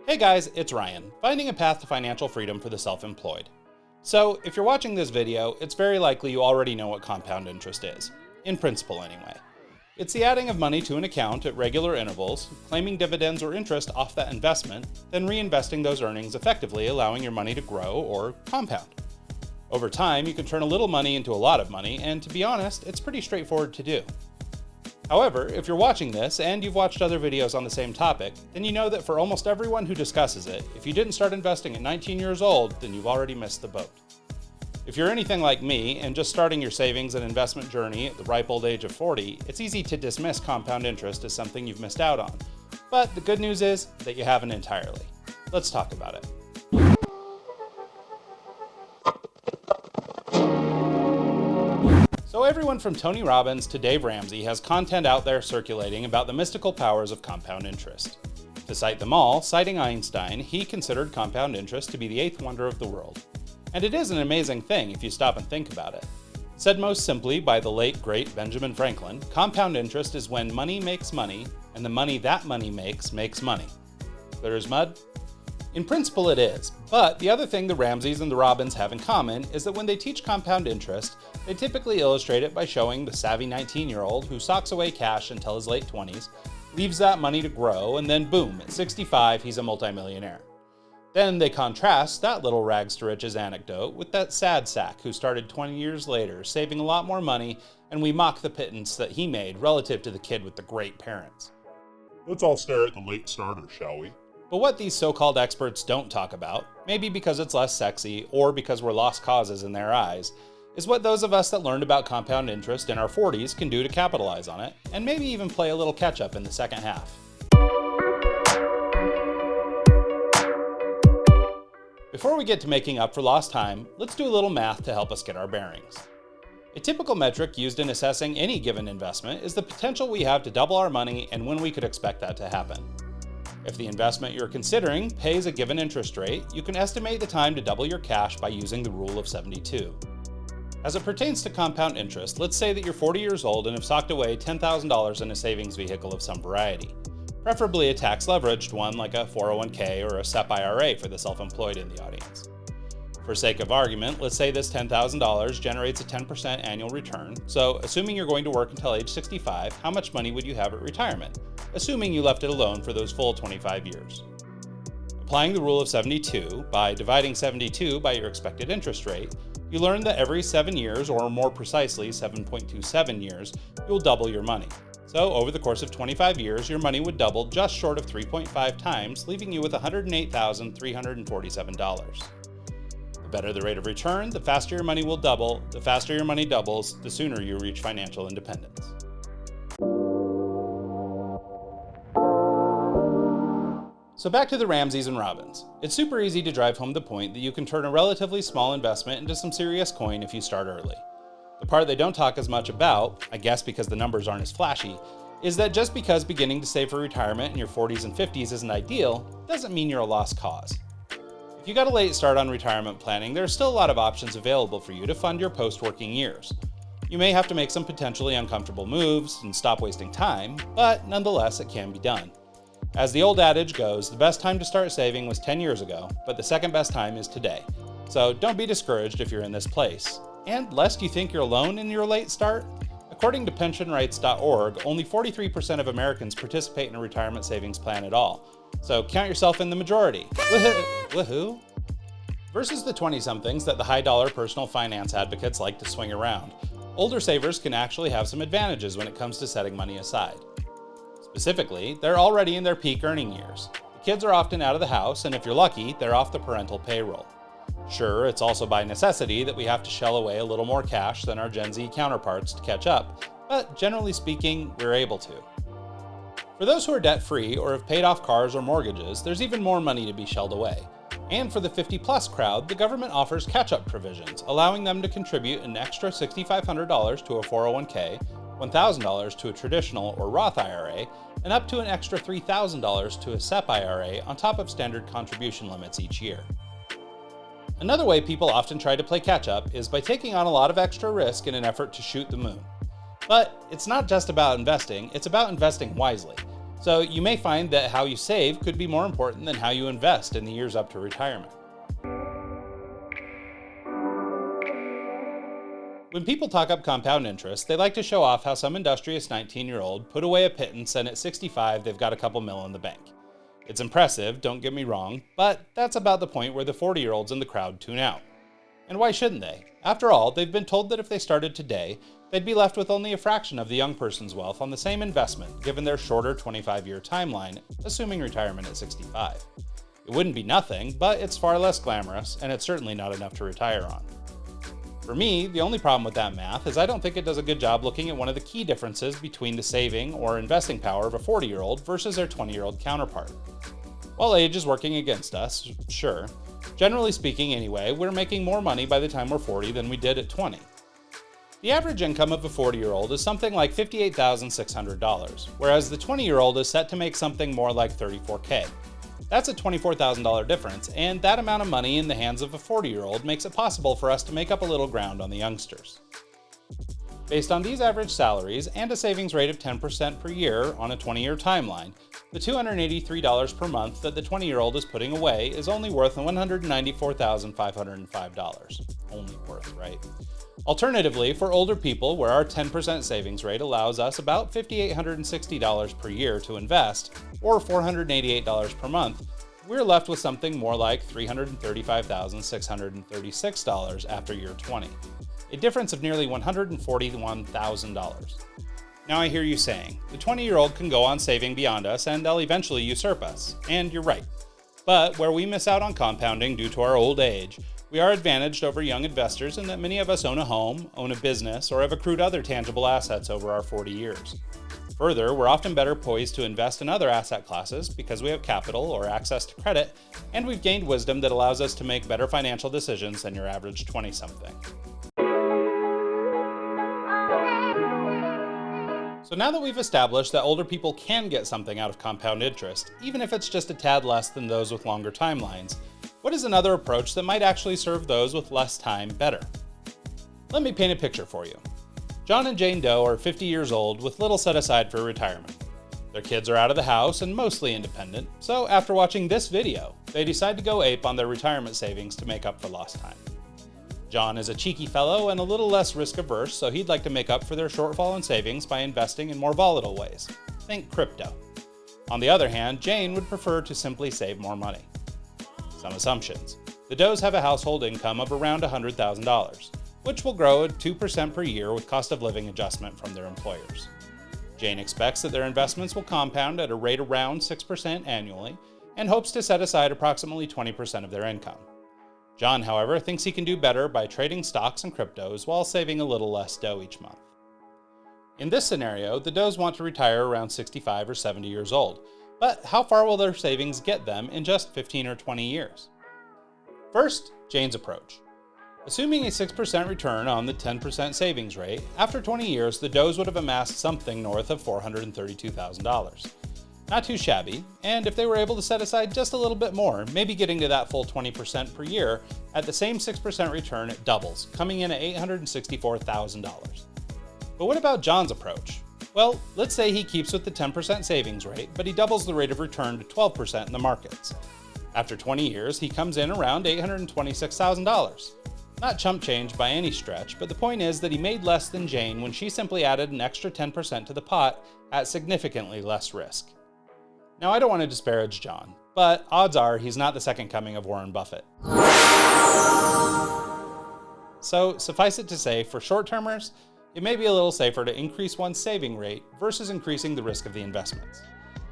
Hey guys, it's Ryan, finding a path to financial freedom for the self-employed. So, if you're watching this video, it's very likely you already know what compound interest is. In principle, anyway. It's the adding of money to an account at regular intervals, claiming dividends or interest off that investment, then reinvesting those earnings effectively, allowing your money to grow or compound. Over time, you can turn a little money into a lot of money, and to be honest, it's pretty straightforward to do. However, if you're watching this and you've watched other videos on the same topic, then you know that for almost everyone who discusses it, if you didn't start investing at 19 years old, then you've already missed the boat. If you're anything like me and just starting your savings and investment journey at the ripe old age of 40, it's easy to dismiss compound interest as something you've missed out on. But the good news is that you haven't entirely. Let's talk about it. So everyone from Tony Robbins to Dave Ramsay has content out there circulating about the mystical powers of compound interest. To cite them all, citing Einstein, he considered compound interest to be the eighth wonder of the world. And it is an amazing thing if you stop and think about it. Said most simply by the late great Benjamin Franklin, compound interest is when money makes money, and the money that money makes money. Clear as mud? In principle it is, but the other thing the Ramsays and the Robbins have in common is that when they teach compound interest, they typically illustrate it by showing the savvy 19-year-old who socks away cash until his late 20s, leaves that money to grow, and then boom, at 65 he's a multimillionaire. Then they contrast that little rags to riches anecdote with that sad sack who started 20 years later saving a lot more money, and we mock the pittance that he made relative to the kid with the great parents. Let's all stare at the late starter, shall we? But what these so-called experts don't talk about, maybe because it's less sexy or because we're lost causes in their eyes, is what those of us that learned about compound interest in our 40s can do to capitalize on it, and maybe even play a little catch-up in the second half. Before we get to making up for lost time, let's do a little math to help us get our bearings. A typical metric used in assessing any given investment is the potential we have to double our money and when we could expect that to happen. If the investment you're considering pays a given interest rate, you can estimate the time to double your cash by using the rule of 72. As it pertains to compound interest, let's say that you're 40 years old and have socked away $10,000 in a savings vehicle of some variety, preferably a tax-leveraged one like a 401k or a SEP IRA for the self-employed in the audience. For sake of argument, let's say this $10,000 generates a 10% annual return, so assuming you're going to work until age 65, how much money would you have at retirement, assuming you left it alone for those full 25 years? Applying the rule of 72 by dividing 72 by your expected interest rate, you learn that every 7 years, or more precisely 7.27 years, you'll double your money. So over the course of 25 years, your money would double just short of 3.5 times, leaving you with $108,347. The better the rate of return, the faster your money will double. The faster your money doubles, the sooner you reach financial independence. So back to the Ramsays and Robbins. It's super easy to drive home the point that you can turn a relatively small investment into some serious coin if you start early. The part they don't talk as much about, I guess because the numbers aren't as flashy, is that just because beginning to save for retirement in your 40s and 50s isn't ideal, doesn't mean you're a lost cause. If you got a late start on retirement planning, there are still a lot of options available for you to fund your post-working years. You may have to make some potentially uncomfortable moves and stop wasting time, but nonetheless it can be done. As the old adage goes, the best time to start saving was 10 years ago, but the second best time is today. So don't be discouraged if you're in this place. And lest you think you're alone in your late start, according to pensionrights.org, only 43% of Americans participate in a retirement savings plan at all. So count yourself in the majority. Woohoo! Versus the 20-somethings that the high-dollar personal finance advocates like to swing around, older savers can actually have some advantages when it comes to setting money aside. Specifically, they're already in their peak earning years. The kids are often out of the house, and if you're lucky, they're off the parental payroll. Sure, it's also by necessity that we have to shell away a little more cash than our Gen Z counterparts to catch up, but generally speaking, we're able to. For those who are debt-free or have paid off cars or mortgages, there's even more money to be shelled away. And for the 50-plus crowd, the government offers catch-up provisions, allowing them to contribute an extra $6,500 to a 401k, $1,000 to a traditional or Roth IRA, and up to an extra $3,000 to a SEP IRA on top of standard contribution limits each year. Another way people often try to play catch-up is by taking on a lot of extra risk in an effort to shoot the moon. But it's not just about investing, it's about investing wisely. So you may find that how you save could be more important than how you invest in the years up to retirement. When people talk up compound interest, they like to show off how some industrious 19-year-old put away a pittance and at 65 they've got a couple mil in the bank. It's impressive, don't get me wrong, but that's about the point where the 40-year-olds in the crowd tune out. And why shouldn't they? After all, they've been told that if they started today, they'd be left with only a fraction of the young person's wealth on the same investment, given their shorter 25-year timeline, assuming retirement at 65. It wouldn't be nothing, but it's far less glamorous, and it's certainly not enough to retire on. For me, the only problem with that math is I don't think it does a good job looking at one of the key differences between the saving or investing power of a 40-year-old versus their 20-year-old counterpart. While age is working against us, sure. Generally speaking anyway, we're making more money by the time we're 40 than we did at 20. The average income of a 40-year-old is something like $58,600, whereas the 20-year-old is set to make something more like $34K. That's a $24,000 difference, and that amount of money in the hands of a 40-year-old makes it possible for us to make up a little ground on the youngsters. Based on these average salaries and a savings rate of 10% per year on a 20-year timeline, the $283 per month that the 20-year-old is putting away is only worth $194,505. Only worth, right? Alternatively, for older people, where our 10% savings rate allows us about $5,860 per year to invest, or $488 per month, we're left with something more like $335,636 after year 20, a difference of nearly $141,000. Now I hear you saying, the 20-year-old can go on saving beyond us and they'll eventually usurp us, and you're right. But where we miss out on compounding due to our old age, we are advantaged over young investors in that many of us own a home, own a business, or have accrued other tangible assets over our 40 years. Further, we're often better poised to invest in other asset classes because we have capital or access to credit, and we've gained wisdom that allows us to make better financial decisions than your average 20-something. So now that we've established that older people can get something out of compound interest, even if it's just a tad less than those with longer timelines, what is another approach that might actually serve those with less time better? Let me paint a picture for you. John and Jane Doe are 50 years old with little set aside for retirement. Their kids are out of the house and mostly independent, so after watching this video, they decide to go ape on their retirement savings to make up for lost time. John is a cheeky fellow and a little less risk-averse, so he'd like to make up for their shortfall in savings by investing in more volatile ways. Think crypto. On the other hand, Jane would prefer to simply save more money. Some assumptions. The Does have a household income of around $100,000, which will grow at 2% per year with cost of living adjustment from their employers. Jane expects that their investments will compound at a rate around 6% annually and hopes to set aside approximately 20% of their income. John, however, thinks he can do better by trading stocks and cryptos while saving a little less dough each month. In this scenario, the Does want to retire around 65 or 70 years old, but how far will their savings get them in just 15 or 20 years? First, Jane's approach. Assuming a 6% return on the 10% savings rate, after 20 years, the Does would have amassed something north of $432,000. Not too shabby, and if they were able to set aside just a little bit more, maybe getting to that full 20% per year, at the same 6% return it doubles, coming in at $864,000. But what about John's approach? Well, let's say he keeps with the 10% savings rate, but he doubles the rate of return to 12% in the markets. After 20 years, he comes in around $826,000. Not chump change by any stretch, but the point is that he made less than Jane when she simply added an extra 10% to the pot at significantly less risk. Now, I don't want to disparage John, but odds are he's not the second coming of Warren Buffett. So, suffice it to say, for short-termers, it may be a little safer to increase one's saving rate versus increasing the risk of the investments.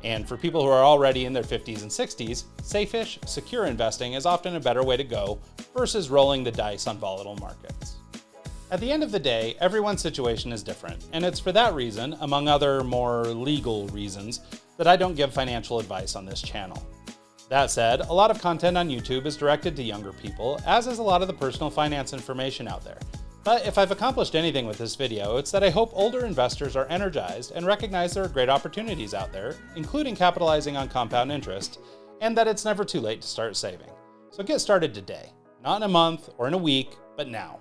And for people who are already in their 50s and 60s, safe-ish, secure investing is often a better way to go versus rolling the dice on volatile markets. At the end of the day, everyone's situation is different, and it's for that reason, among other more legal reasons, that I don't give financial advice on this channel. That said, a lot of content on YouTube is directed to younger people, as is a lot of the personal finance information out there. But if I've accomplished anything with this video, it's that I hope older investors are energized and recognize there are great opportunities out there, including capitalizing on compound interest, and that it's never too late to start saving. So get started today. Not in a month or in a week, but now.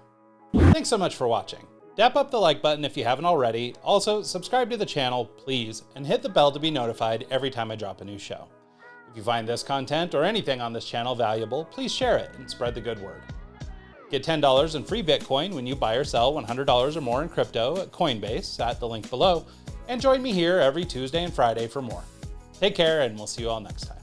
Thanks so much for watching. Dap up the like button if you haven't already. Also, subscribe to the channel, please, and hit the bell to be notified every time I drop a new show. If you find this content or anything on this channel valuable, please share it and spread the good word. Get $10 in free Bitcoin when you buy or sell $100 or more in crypto at Coinbase at the link below, and join me here every Tuesday and Friday for more. Take care, and we'll see you all next time.